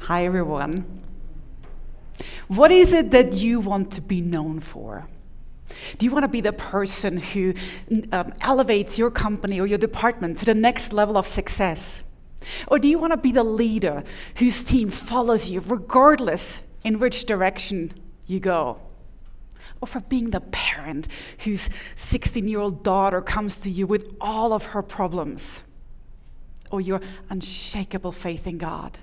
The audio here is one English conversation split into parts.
Hi, everyone. What is it that you want to be known for? Do you want to be the person who elevates your company or your department to the next level of success? Or do you want to be the leader whose team follows you regardless in which direction you go? Or for being the parent whose 16-year-old daughter comes to you with all of her problems? Or your unshakable faith in God,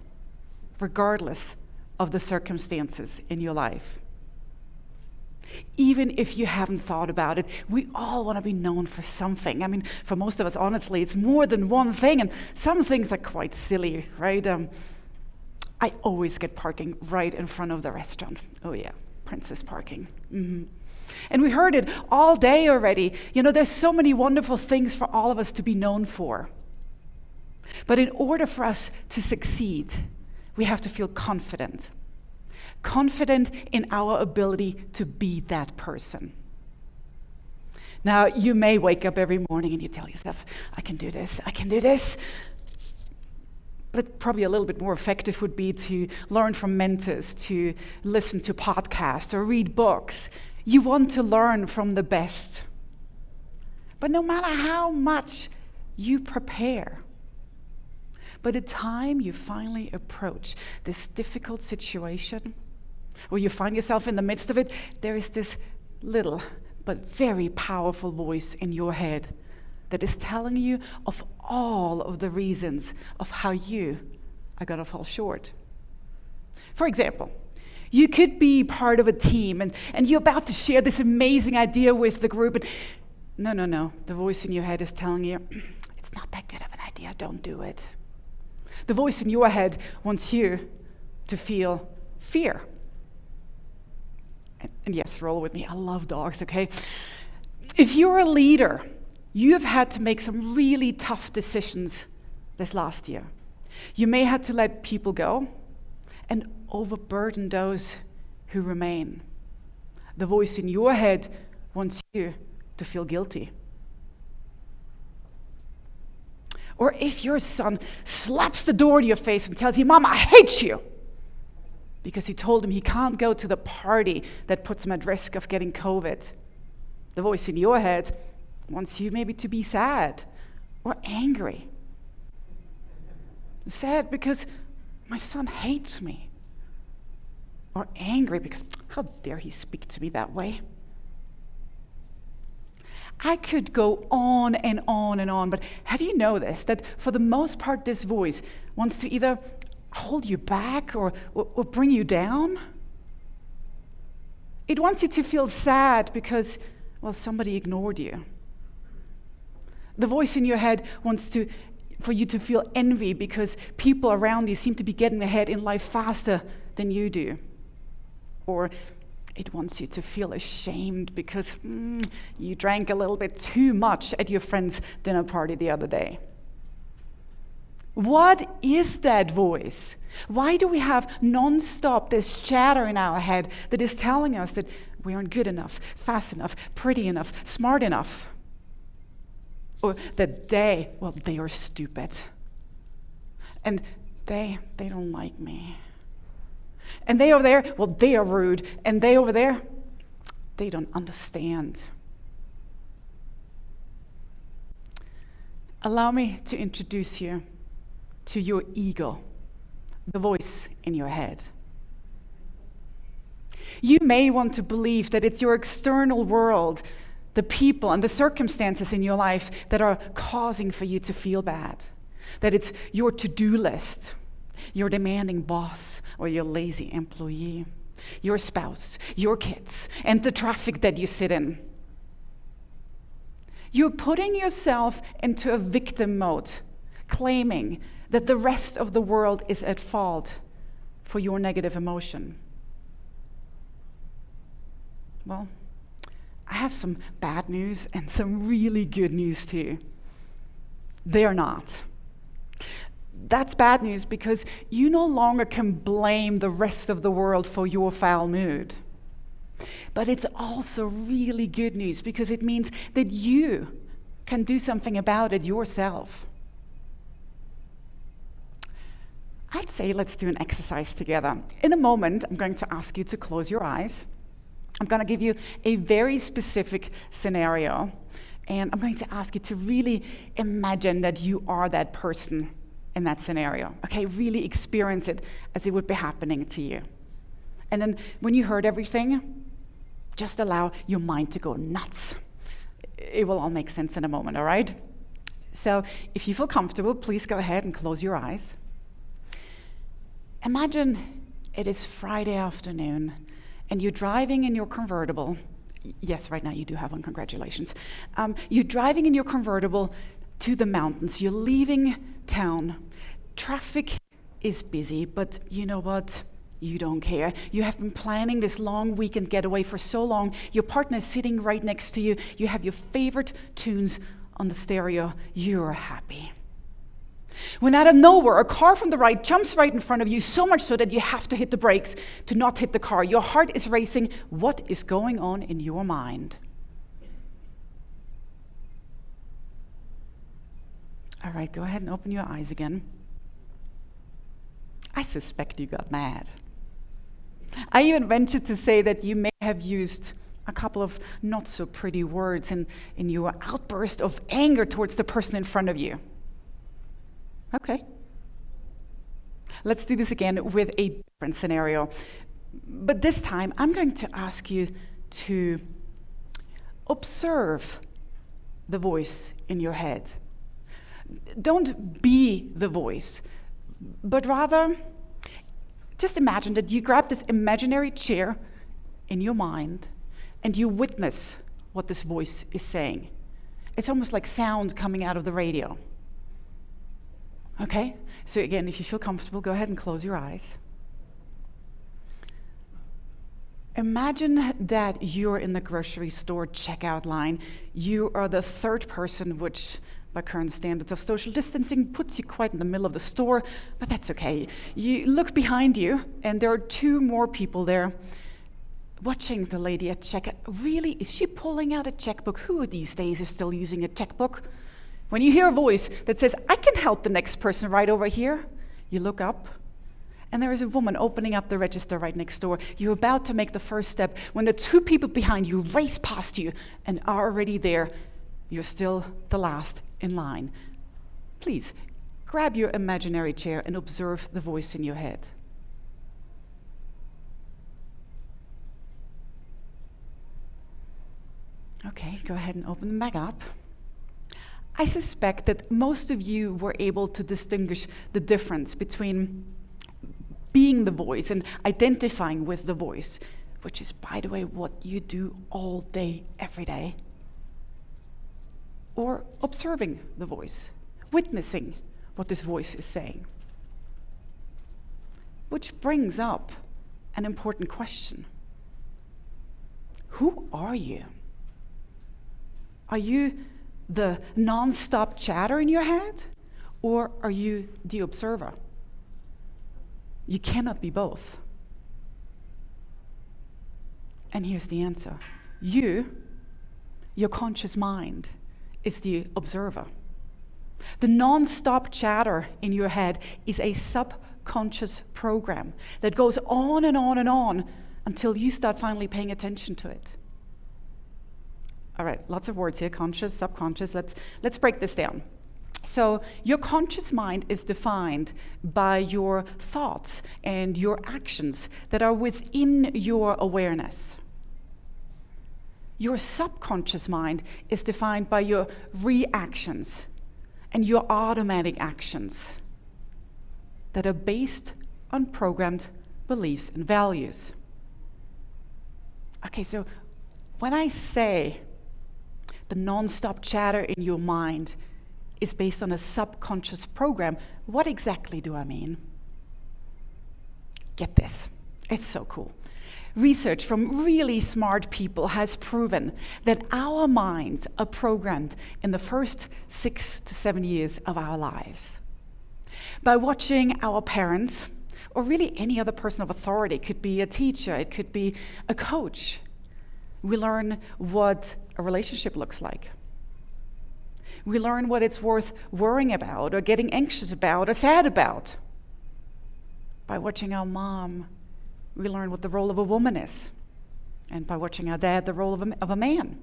regardless of the circumstances in your life? Even if you haven't thought about it, we all want to be known for something. I mean, for most of us, honestly, it's more than one thing, and some things are quite silly, right? I always get parking right in front of the restaurant. Oh yeah, princess parking. Mm-hmm. And we heard it all day already. You know, there's so many wonderful things for all of us to be known for. But in order for us to succeed, we have to feel confident. Confident in our ability to be that person. Now, you may wake up every morning and you tell yourself, I can do this, I can do this. But probably a little bit more effective would be to learn from mentors, to listen to podcasts or read books. You want to learn from the best. But no matter how much you prepare, by the time you finally approach this difficult situation, or you find yourself in the midst of it, there is this little but very powerful voice in your head that is telling you of all of the reasons of how you are going to fall short. For example, you could be part of a team and you're about to share this amazing idea with the group, and no, the voice in your head is telling you, it's not that good of an idea, don't do it. The voice in your head wants you to feel fear. And yes, roll with me. I love dogs, okay? If you're a leader, you have had to make some really tough decisions this last year. You may have to let people go and overburden those who remain. The voice in your head wants you to feel guilty. Or if your son slaps the door to your face and tells you, Mom, I hate you, because he told him he can't go to the party that puts him at risk of getting COVID. The voice in your head wants you maybe to be sad or angry. Sad because my son hates me. Or angry because how dare he speak to me that way? I could go on and on and on, but have you noticed that for the most part this voice wants to either hold you back or bring you down? It wants you to feel sad because, well, somebody ignored you. The voice in your head wants for you to feel envy because people around you seem to be getting ahead in life faster than you do. Or it wants you to feel ashamed because you drank a little bit too much at your friend's dinner party the other day. What is that voice? Why do we have nonstop this chatter in our head that is telling us that we aren't good enough, fast enough, pretty enough, smart enough? Or that they are stupid. And they don't like me. And they over there, they are rude. And they over there, they don't understand. Allow me to introduce you to your ego, the voice in your head. You may want to believe that it's your external world, the people and the circumstances in your life that are causing for you to feel bad. That it's your to-do list, your demanding boss or your lazy employee, your spouse, your kids, and the traffic that you sit in. You're putting yourself into a victim mode, claiming that the rest of the world is at fault for your negative emotion. Well, I have some bad news and some really good news too. They are not. That's bad news because you no longer can blame the rest of the world for your foul mood. But it's also really good news because it means that you can do something about it yourself. I'd say let's do an exercise together. In a moment, I'm going to ask you to close your eyes. I'm going to give you a very specific scenario, and I'm going to ask you to really imagine that you are that person in that scenario. Okay, really experience it as it would be happening to you. And then when you heard everything, just allow your mind to go nuts. It will all make sense in a moment, all right? So if you feel comfortable, please go ahead and close your eyes. Imagine it is Friday afternoon and you're driving in your convertible. Yes, right now you do have one, congratulations. You're driving in your convertible to the mountains. You're leaving town. Traffic is busy, but you know what? You don't care. You have been planning this long weekend getaway for so long. Your partner is sitting right next to you. You have your favorite tunes on the stereo. You're happy. When out of nowhere, a car from the right jumps right in front of you, so much so that you have to hit the brakes to not hit the car. Your heart is racing. What is going on in your mind? All right, go ahead and open your eyes again. I suspect you got mad. I even ventured to say that you may have used a couple of not so pretty words in your outburst of anger towards the person in front of you. Okay. Let's do this again with a different scenario. But this time, I'm going to ask you to observe the voice in your head. Don't be the voice, but rather just imagine that you grab this imaginary chair in your mind and you witness what this voice is saying. It's almost like sound coming out of the radio. Okay? So again, if you feel comfortable, go ahead and close your eyes. Imagine that you're in the grocery store checkout line. You are the third person, which by current standards of social distancing puts you quite in the middle of the store, but that's okay. You look behind you, and there are two more people there watching the lady at checkout. Really, is she pulling out a checkbook? Who these days is still using a checkbook? When you hear a voice that says, I can help the next person right over here, you look up, and there is a woman opening up the register right next door. You're about to make the first step when the two people behind you race past you and are already there. You're still the last in line. Please, grab your imaginary chair and observe the voice in your head. Okay, go ahead and open them back up. I suspect that most of you were able to distinguish the difference between being the voice and identifying with the voice, which is, by the way, what you do all day, every day, or observing the voice, witnessing what this voice is saying. Which brings up an important question. Who are you? Are you the non-stop chatter in your head, or are you the observer? You cannot be both. And here's the answer. Your conscious mind, is the observer. The non-stop chatter in your head is a subconscious program that goes on and on and on until you start finally paying attention to it. All right, lots of words here, conscious, subconscious. Let's break this down. So your conscious mind is defined by your thoughts and your actions that are within your awareness. Your subconscious mind is defined by your reactions and your automatic actions that are based on programmed beliefs and values. Okay, so when I say the non-stop chatter in your mind is based on a subconscious program, what exactly do I mean? Get this, it's so cool. Research from really smart people has proven that our minds are programmed in the first 6 to 7 years of our lives. By watching our parents, or really any other person of authority, it could be a teacher, it could be a coach, we learn what a relationship looks like. We learn what it's worth worrying about, or getting anxious about, or sad about. By watching our mom, we learn what the role of a woman is. And by watching our dad, the role of a man.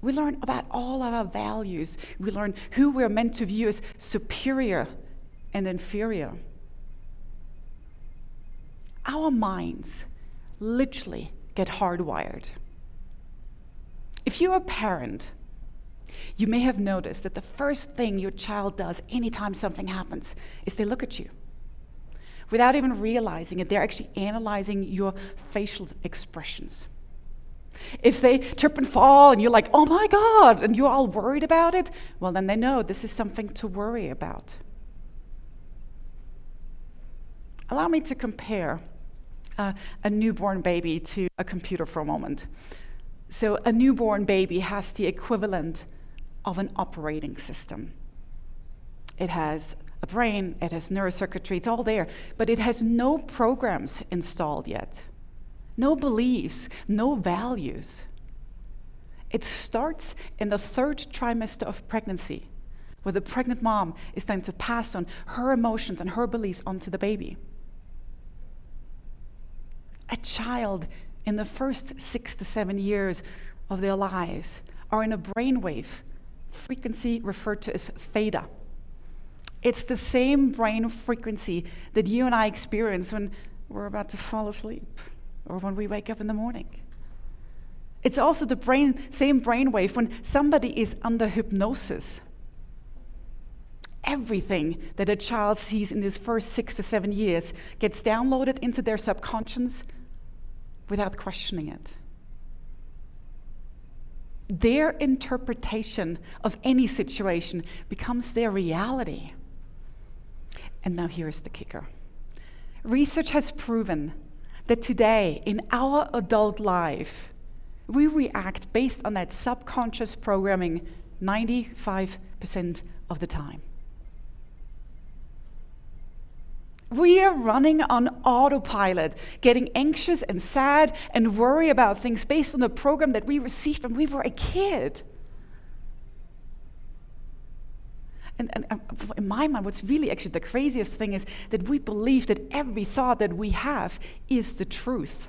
We learn about all of our values. We learn who we're meant to view as superior and inferior. Our minds literally get hardwired. If you're a parent, you may have noticed that the first thing your child does anytime something happens is they look at you. Without even realizing it, they're actually analyzing your facial expressions. If they trip and fall and you're like, oh my God, and you're all worried about it, well, then they know this is something to worry about. Allow me to compare a newborn baby to a computer for a moment. So a newborn baby has the equivalent of an operating system. It has a brain, it has neurocircuitry, it's all there, but it has no programs installed yet. No beliefs, no values. It starts in the 3rd trimester of pregnancy, where the pregnant mom is going to pass on her emotions and her beliefs onto the baby. A child in the first 6 to 7 years of their lives are in a brainwave frequency referred to as theta. It's the same brain frequency that you and I experience when we're about to fall asleep or when we wake up in the morning. It's also the same brainwave when somebody is under hypnosis. Everything that a child sees in his first 6 to 7 years gets downloaded into their subconscious without questioning it. Their interpretation of any situation becomes their reality. And now here's the kicker. Research has proven that today, in our adult life, we react based on that subconscious programming 95% of the time. We are running on autopilot, getting anxious and sad and worry about things based on the program that we received when we were a kid. And in my mind, what's really actually the craziest thing is that we believe that every thought that we have is the truth.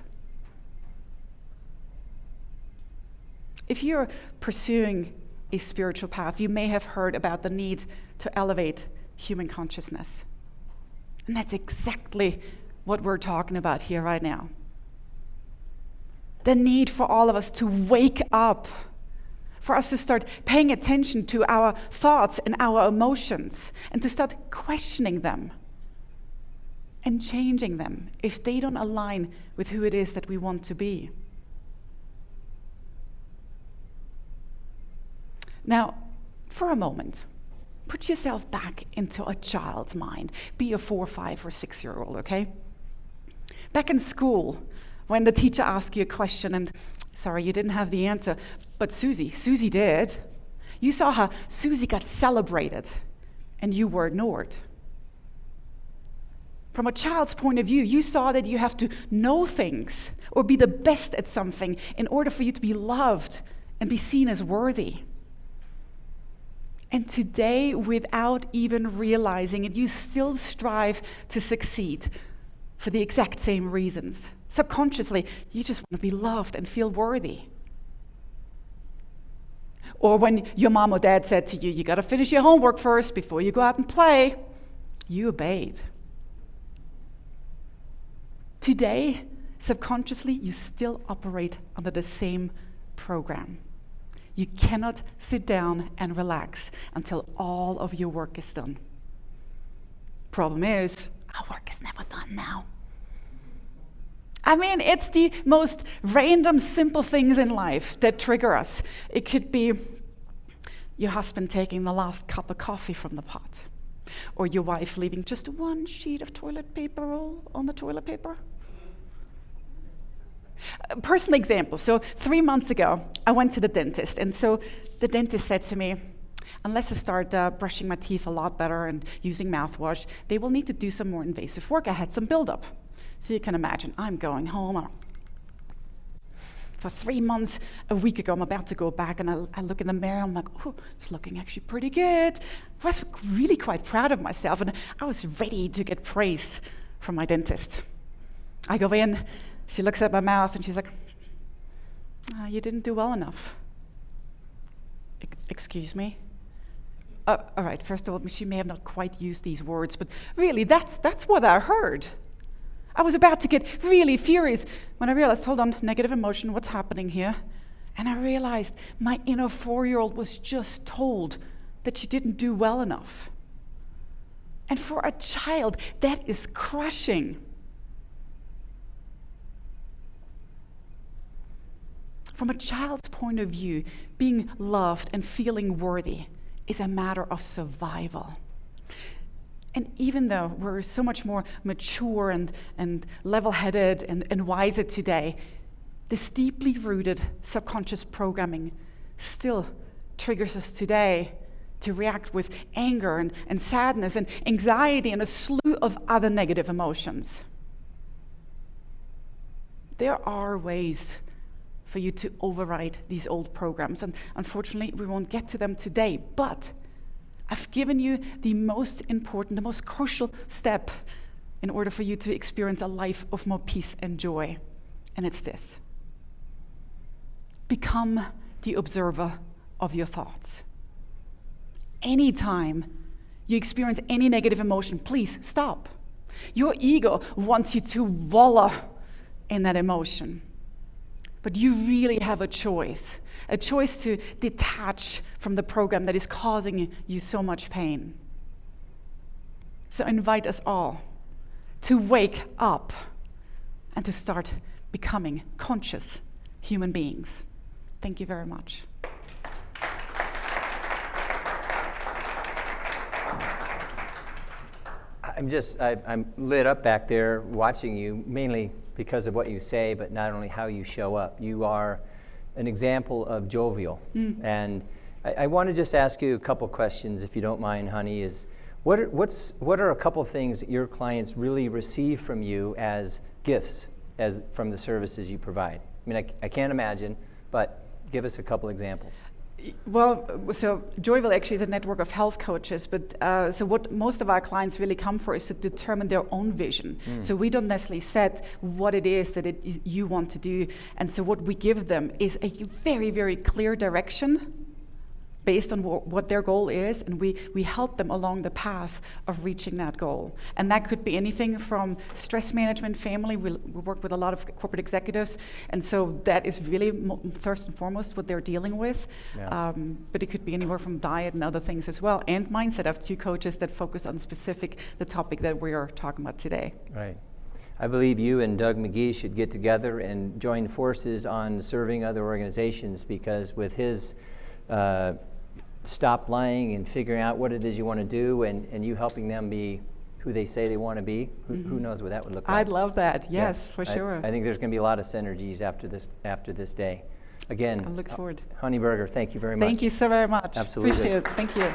If you're pursuing a spiritual path, you may have heard about the need to elevate human consciousness. And that's exactly what we're talking about here right now. The need for all of us to wake up, for us to start paying attention to our thoughts and our emotions, and to start questioning them and changing them if they don't align with who it is that we want to be. Now, for a moment, put yourself back into a child's mind. Be a 4, 5, or 6-year-old, okay? Back in school, when the teacher asked you a question and, sorry, you didn't have the answer, but Susie did. You saw how Susie got celebrated and you were ignored. From a child's point of view, you saw that you have to know things or be the best at something in order for you to be loved and be seen as worthy. And today, without even realizing it, you still strive to succeed for the exact same reasons. Subconsciously, you just want to be loved and feel worthy. Or when your mom or dad said to you, you got to finish your homework first before you go out and play, you obeyed. Today, subconsciously, you still operate under the same program. You cannot sit down and relax until all of your work is done. Problem is, our work is never done now. I mean, it's the most random, simple things in life that trigger us. It could be your husband taking the last cup of coffee from the pot, or your wife leaving just one sheet of toilet paper roll on the toilet paper. Personal example. So 3 months ago, I went to the dentist. And so the dentist said to me, unless I start brushing my teeth a lot better and using mouthwash, they will need to do some more invasive work. I had some buildup. So you can imagine, I'm going home. For 3 months, a week ago, I'm about to go back, and I look in the mirror, I'm like, oh, it's looking actually pretty good. I was really quite proud of myself, and I was ready to get praise from my dentist. I go in, she looks at my mouth, and she's like, you didn't do well enough. Excuse me? All right, first of all, she may have not quite used these words, but really, that's what I heard. I was about to get really furious when I realized, hold on, negative emotion, what's happening here? And I realized my inner 4-year-old was just told that she didn't do well enough. And for a child, that is crushing. From a child's point of view, being loved and feeling worthy is a matter of survival. And even though we're so much more mature and level-headed and wiser today, this deeply rooted subconscious programming still triggers us today to react with anger and sadness and anxiety and a slew of other negative emotions. There are ways for you to override these old programs, and unfortunately we won't get to them today, but I've given you the most important, the most crucial step in order for you to experience a life of more peace and joy. And it's this. Become the observer of your thoughts. Anytime you experience any negative emotion, please stop. Your ego wants you to wallow in that emotion. But you really have a choice to detach from the program that is causing you so much pain. So I invite us all to wake up and to start becoming conscious human beings. Thank you very much. I'm lit up back there watching you, mainly because of what you say, but not only how you show up. You are an example of jovial. And I want to just ask you a couple questions, if you don't mind, Hanni, is what are a couple things that your clients really receive from you as gifts from the services you provide? I mean, I can't imagine, but give us a couple examples. Well, so Joyville actually is a network of health coaches, but so what most of our clients really come for is to determine their own vision. So we don't necessarily set what it is that you want to do, and so what we give them is a very, very clear direction based on what their goal is, and we help them along the path of reaching that goal. And that could be anything from stress management, family. We work with a lot of corporate executives, and so that is really first and foremost what they're dealing with. Yeah. But it could be anywhere from diet and other things as well, and mindset. I have 2 coaches that focus on the topic that we are talking about today. Right. I believe you and Doug McGee should get together and join forces on serving other organizations, because with his stop lying and figuring out what it is you want to do, and you helping them be who they say they want to be, who knows what that would look like. I'd love that, yes, for sure. I think there's going to be a lot of synergies after this day. Again, I look forward. Hanni Berger, thank you very much. Thank you so very much. Absolutely. Appreciate it. Thank you.